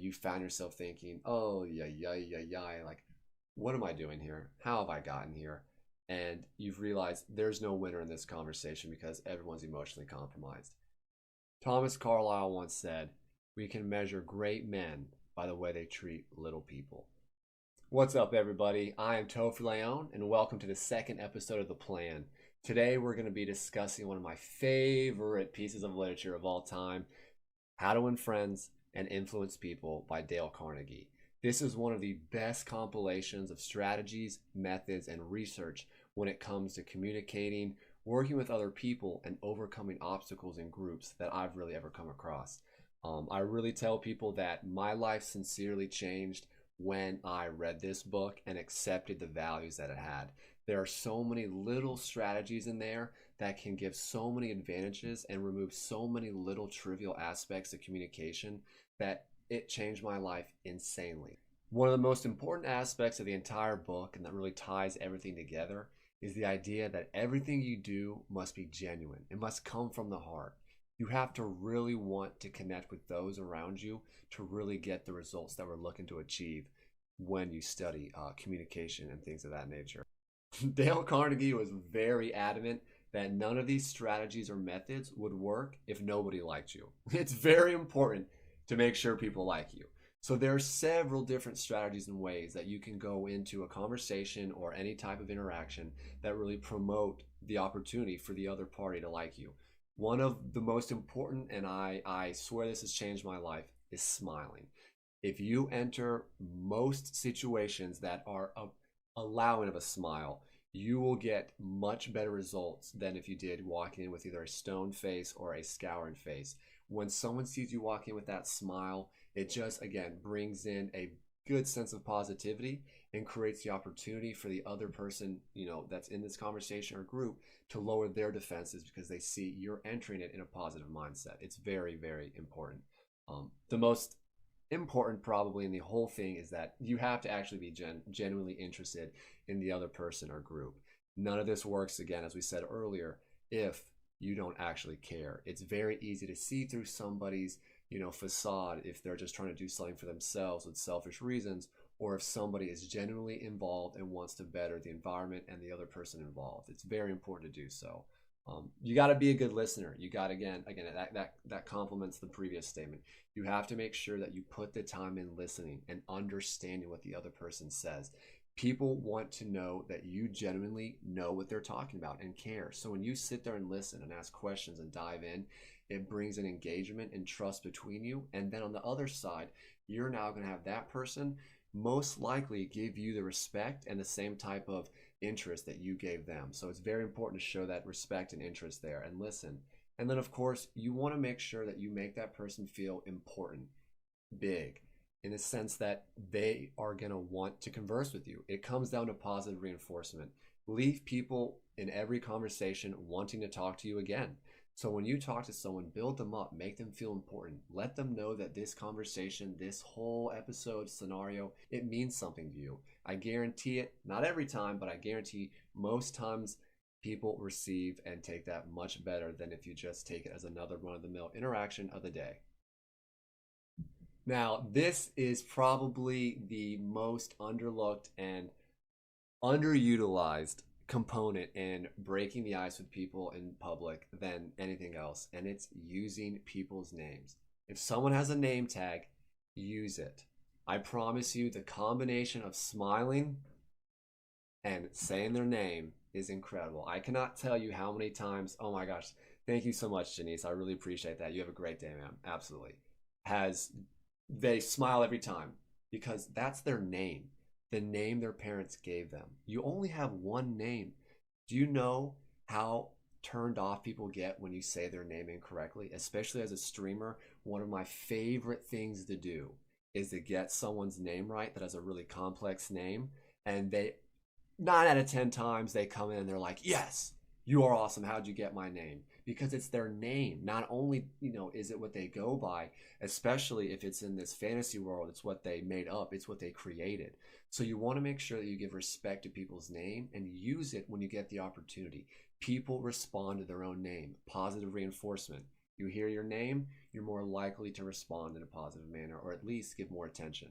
you found yourself thinking, oh, yeah, yeah, yeah, yeah, like, what am I doing here? How have I gotten here? And you've realized there's no winner in this conversation because everyone's emotionally compromised. Thomas Carlyle once said, we can measure great men by the way they treat little people. What's up, everybody? I am Topher Leone, and welcome to the second episode of The Plan. Today, we're going to be discussing one of my favorite pieces of literature of all time, How to Win Friends and Influence People by Dale Carnegie. This is one of the best compilations of strategies, methods, and research when it comes to communicating, working with other people, and overcoming obstacles in groups that I've really ever come across. I really tell people that my life sincerely changed when I read this book and accepted the values that it had. There are so many little strategies in there that can give so many advantages and remove so many little trivial aspects of communication that it changed my life insanely. One of the most important aspects of the entire book, and that really ties everything together, is the idea that everything you do must be genuine. It must come from the heart. You have to really want to connect with those around you to really get the results that we're looking to achieve when you study communication and things of that nature. Dale Carnegie was very adamant that none of these strategies or methods would work if nobody liked you. It's very important to make sure people like you. So there are several different strategies and ways that you can go into a conversation or any type of interaction that really promote the opportunity for the other party to like you. One of the most important, and I swear this has changed my life, is smiling. If you enter most situations that are allowing of a smile, you will get much better results than if you did walking in with either a stone face or a scouring face. When someone sees you walk in with that smile, it just, again, brings in a good sense of positivity and creates the opportunity for the other person, that's in this conversation or group to lower their defenses because they see you're entering it in a positive mindset. It's very, very important. The most important probably in the whole thing is that you have to actually be genuinely interested in the other person or group. None of this works, again, as we said earlier, if you don't actually care. It's very easy to see through somebody's facade if they're just trying to do something for themselves with selfish reasons, or if somebody is genuinely involved and wants to better the environment and the other person involved. It's very important to do so. You got to be a good listener. You got, again, that complements the previous statement. You have to make sure that you put the time in listening and understanding what the other person says. People want to know that you genuinely know what they're talking about and care. So when you sit there and listen and ask questions and dive in, it brings an engagement and trust between you. And then on the other side, you're now going to have that person most likely give you the respect and the same type of interest that you gave them. So it's very important to show that respect and interest there and listen. And then, of course, you want to make sure that you make that person feel important, big, in the sense that they are going to want to converse with you. It comes down to positive reinforcement. Leave people in every conversation wanting to talk to you again. So when you talk to someone, build them up, make them feel important. Let them know that this conversation, this whole episode scenario, it means something to you. I guarantee it, not every time, but I guarantee most times people receive and take that much better than if you just take it as another run-of-the-mill interaction of the day. Now, this is probably the most underlooked and underutilized component in breaking the ice with people in public than anything else, and it's using people's names. If someone has a name tag, use it. I promise you the combination of smiling and saying their name is incredible. I cannot tell you how many times, oh my gosh, thank you so much, Janice. I really appreciate that. You have a great day, ma'am. Absolutely. They smile every time because that's their name, the name their parents gave them. You only have one name. Do you know how turned off people get when you say their name incorrectly? Especially as a streamer, one of my favorite things to do is to get someone's name right that has a really complex name, and 9 out of 10 times they come in and they're like, yes, you are awesome. How'd you get my name? Because it's their name. Not only, is it what they go by, especially if it's in this fantasy world, it's what they made up, it's what they created. So you want to make sure that you give respect to people's name and use it when you get the opportunity. People respond to their own name. Positive reinforcement. You hear your name, you're more likely to respond in a positive manner or at least give more attention.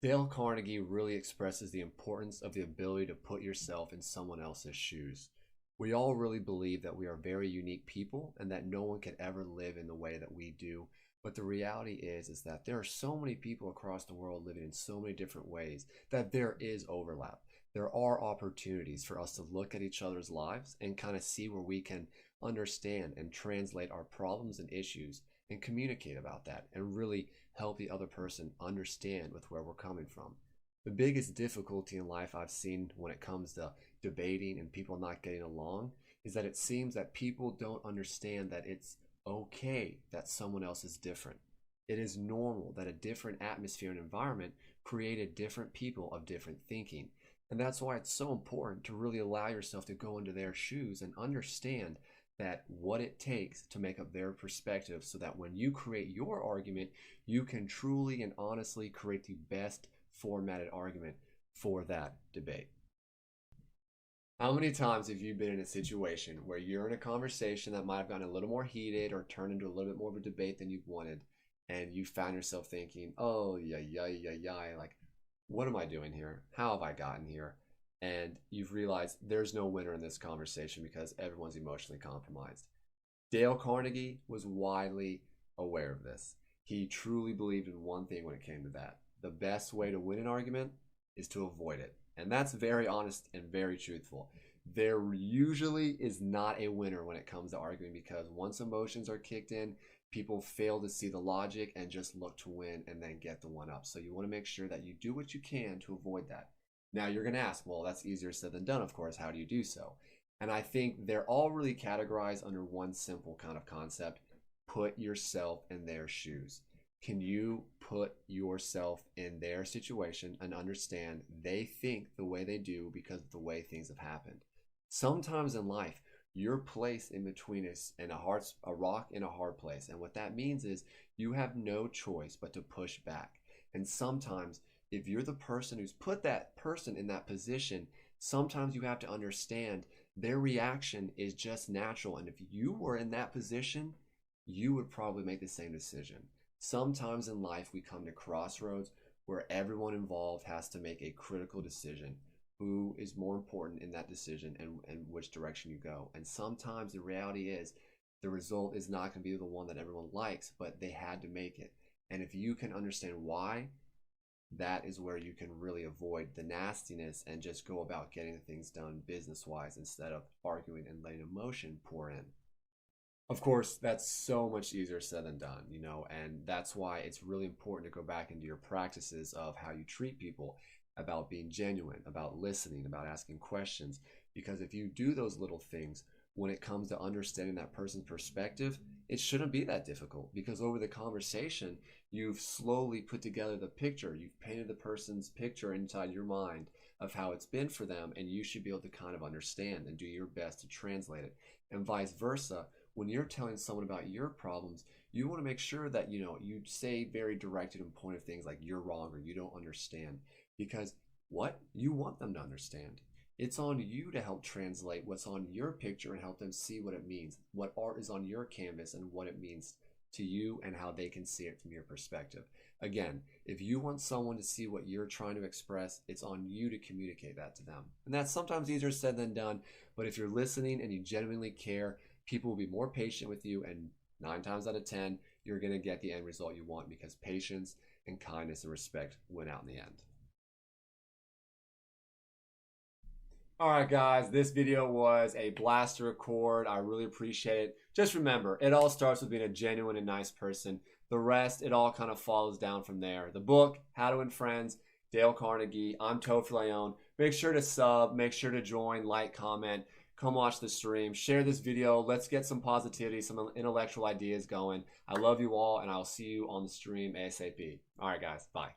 Dale Carnegie really expresses the importance of the ability to put yourself in someone else's shoes. We all really believe that we are very unique people and that no one could ever live in the way that we do. But the reality is that there are so many people across the world living in so many different ways that there is overlap. There are opportunities for us to look at each other's lives and kind of see where we can understand and translate our problems and issues and communicate about that and really help the other person understand with where we're coming from. The biggest difficulty in life I've seen when it comes to debating and people not getting along is that it seems that people don't understand that it's okay that someone else is different. It is normal that a different atmosphere and environment created different people of different thinking. And that's why it's so important to really allow yourself to go into their shoes and understand that what it takes to make up their perspective so that when you create your argument, you can truly and honestly create the best formatted argument for that debate. How many times have you been in a situation where you're in a conversation that might have gotten a little more heated or turned into a little bit more of a debate than you wanted, and you found yourself thinking, oh, like, what am I doing here? How have I gotten here? And you've realized there's no winner in this conversation because everyone's emotionally compromised. Dale Carnegie was widely aware of this. He truly believed in one thing when it came to that. The best way to win an argument is to avoid it. And that's very honest and very truthful. There usually is not a winner when it comes to arguing because once emotions are kicked in, people fail to see the logic and just look to win and then get the one up. So you want to make sure that you do what you can to avoid that. Now you're going to ask, well, that's easier said than done, of course. How do you do so? And I think they're all really categorized under one simple kind of concept. Put yourself in their shoes. Can you put yourself in their situation and understand they think the way they do because of the way things have happened? Sometimes in life, you're placed in between a rock and a hard place. And what that means is you have no choice but to push back. And sometimes if you're the person who's put that person in that position, sometimes you have to understand their reaction is just natural. And if you were in that position, you would probably make the same decision. Sometimes in life, we come to crossroads where everyone involved has to make a critical decision. Who is more important in that decision and which direction you go. And sometimes the reality is the result is not going to be the one that everyone likes, but they had to make it. And if you can understand why, that is where you can really avoid the nastiness and just go about getting things done business-wise instead of arguing and letting emotion pour in. Of course, that's so much easier said than done, and that's why it's really important to go back into your practices of how you treat people, about being genuine, about listening, about asking questions. Because if you do those little things, when it comes to understanding that person's perspective, it shouldn't be that difficult because over the conversation, you've slowly put together the picture. You've painted the person's picture inside your mind of how it's been for them, and you should be able to kind of understand and do your best to translate it. And vice versa, when you're telling someone about your problems, you want to make sure that, you say very directed and pointed things like you're wrong or you don't understand. Because what? You want them to understand. It's on you to help translate what's on your picture and help them see what it means, what art is on your canvas and what it means to you and how they can see it from your perspective. Again, if you want someone to see what you're trying to express, it's on you to communicate that to them. And that's sometimes easier said than done, but if you're listening and you genuinely care, people will be more patient with you, and 9 times out of 10, you're going to get the end result you want because patience and kindness and respect win out in the end. Alright guys, this video was a blast to record. I really appreciate it. Just remember, it all starts with being a genuine and nice person. The rest, it all kind of follows down from there. The book, How to Win Friends, Dale Carnegie. I'm Toph Leone. Make sure to sub, make sure to join, like, comment, come watch the stream, share this video. Let's get some positivity, some intellectual ideas going. I love you all, and I'll see you on the stream ASAP. Alright guys, bye.